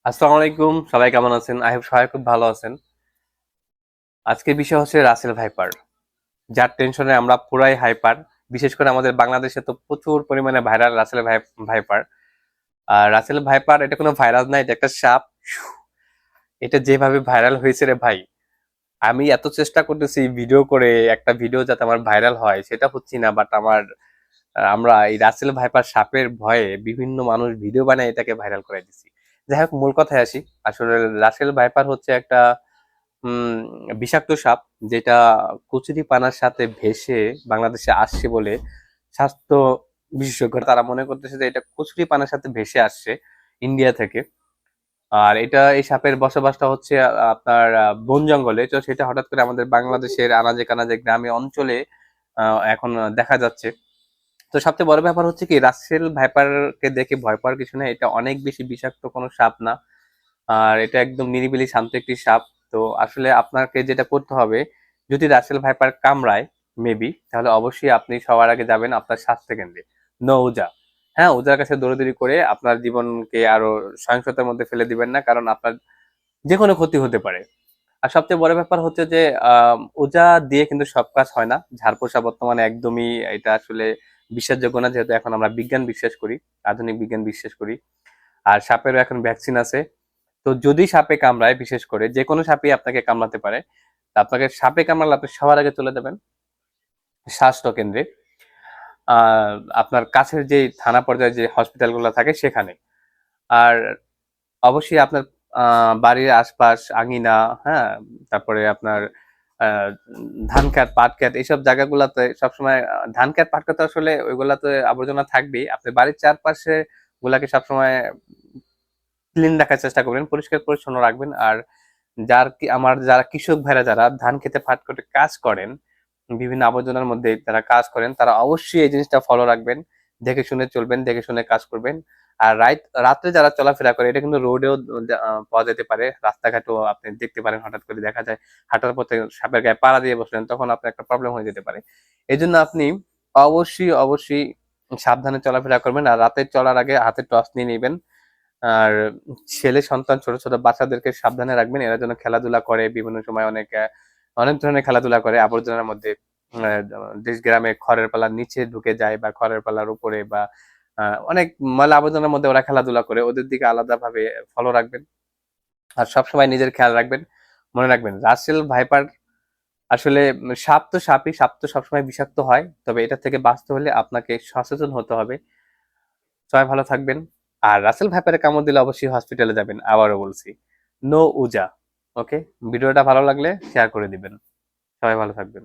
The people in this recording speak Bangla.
আসসালামু আলাইকুম, সবাই কেমন আছেন? আই হোপ সবাই খুব ভালো আছেন। আজকের বিষয় হচ্ছে রাসেল ভাইপার, যার টেনশনে আমরা পুরাই হাইপার। বিশেষ করে আমাদের বাংলাদেশে তো প্রচুর পরিমাণে ভাইরাল ভাইপার। আর রাসেল ভাইপার এটা কোনো ভাইরাস না, এটা একটা সাপ। এটা যেভাবে ভাইরাল হয়েছে রে ভাই, আমি এত চেষ্টা করতেছি ভিডিও করে একটা ভিডিও যাতে আমার ভাইরাল হয়, সেটা হচ্ছি না। বাট আমরা এই রাসেল ভাইপার সাপের ভয়ে বিভিন্ন মানুষ ভিডিও বানায় এটাকে ভাইরাল করে দিচ্ছি। যাই হোক, মূল কথায় আসি। আসলে রাসেল ভাইপার হচ্ছে একটা উম বিষাক্ত সাপ, যেটা কচুরিপানার সাথে ভেসে বাংলাদেশে আসছে বলে স্বাস্থ্য বিশেষজ্ঞরা তারা মনে করতেছে যে এটা কচুরিপানার সাথে ভেসে আসছে ইন্ডিয়া থেকে। আর এই সাপের বসবাসটা হচ্ছে আপনার বন জঙ্গলে। তো সেটা হঠাৎ করে আমাদের বাংলাদেশের আনাজে কানাজে গ্রামে অঞ্চলে এখন দেখা যাচ্ছে। তো সবচেয়ে বড় ব্যাপার হচ্ছে কি, রাসেল ভাইপারকে দেখে ভয় পাওয়ার কিছু না। এটা অনেক বেশি বিষাক্ত কোনো সাপ না। আর এটা একদম নিরিবিলি শান্ত একটি সাপ। তো আসলে আপনাকে যেটা করতে হবে, যদি রাসেল ভাইপার কামড়ায় মেবি, তাহলে অবশ্যই আপনি সবার আগে যাবেন আপনার স্বাস্থ্য কেন্দ্রে। নো উজা। হ্যাঁ, উজার কাছে দৌড়াদৌড়ি করে আপনার জীবনকে আরো সহিংসতার মধ্যে ফেলে দিবেন না, কারণ আপনার যে কোনো ক্ষতি হতে পারে। আর সবচেয়ে বড় ব্যাপার হচ্ছে যে ওজা দিয়ে কিন্তু সব কাজ হয় না। ঝাড়পোছা বর্তমানে একদমই এটা আসলে বিশ্বাসযোগ্য না, যেহেতু এখন আমরা বিজ্ঞান বিশ্বাস করি, আধুনিক বিজ্ঞান বিশ্বাস করি। আর সাপেরও এখন ভ্যাকসিন আছে। তো যদি সাপে কামড়ায়, বিশেষ করে যে কোনো সাপই আপনাকে কামড়াতে পারে, তা আপনাকে সাপে কামড়ালে আপনি সবার আগে চলে যাবেন স্বাস্থ্য কেন্দ্রে। আহ আপনার কাছের যে থানা পর্যায়ে যে হসপিটালগুলো থাকে সেখানে। আর অবশ্যই আপনার বাড়ির আশপাশ আঙিনা, হ্যাঁ, তারপরে আপনার আহ ধান ক্ষেত পাট ক্ষেত এইসব জায়গাগুলোতে সবসময় ধান ক্ষেত পাট ক্ষেত আসলে ওইগুলাতে আবর্জনা থাকবেই। আপনি বাড়ির চারপাশে গুলাকে সবসময় ক্লিন রাখার চেষ্টা করবেন, পরিষ্কার পরিচ্ছন্ন রাখবেন। আর যারা কৃষক ভাইরা যারা ধান খেতে পাট কেটে কাজ করেন, বিভিন্ন আবর্জনার মধ্যে যারা কাজ করেন, তারা অবশ্যই এই জিনিসটা ফলো রাখবেন। দেখে শুনে চলবেন, দেখে শুনে কাজ করবেন। আর রাত্রে যারা চলাফেরা করে, এটা কিন্তু রোডেও পাওয়া যেতে পারে, রাস্তাঘাটেও আপনি দেখতে পারেন। হঠাৎ করে দেখা যায় হাঁটার পথে সাপের গায়ে পাড়া দিয়ে বসলেন, তখন আপনার একটা প্রবলেম হয়ে যেতে পারে। এই জন্য আপনি অবশ্যই সাবধানে চলাফেরা করবেন। আর রাতে চলার আগে হাতে টর্চ নিয়ে নেবেন। আর ছেলে সন্তান, ছোট ছোট বাচ্চাদেরকে সাবধানে রাখবেন। এরা যেন খেলাধুলা করে, বিভিন্ন সময় অনেক ধরনের খেলাধুলা করে আবর্জনার মধ্যে। দেশ গ্রামে খড়ের পালার নিচে ঢুকে যায়, বা খড়ের পালার উপরে, বা অনেক ময়লা আবর্জনার মধ্যে ওরা খেলাধুলা করে। ওদের দিকে আলাদাভাবে ফলো রাখবেন। আর সবসময় নিজের খেয়াল রাখবেন। মনে রাখবেন, রাসেল ভাইপার আসলে সাপ তো সাপই, সাপ তো সবসময় বিষাক্ত হয়, তবে এটা থেকে বাঁচতে হলে আপনাকে সচেতন হতে হবে। সবাই ভালো থাকবেন। আর রাসেল ভাইপারে কামড় দিলে অবশ্যই হসপিটালে যাবেন, আবারও বলছি। নো উজা। ওকে, ভিডিওটা ভালো লাগলে শেয়ার করে দিবেন। সবাই ভালো থাকবেন।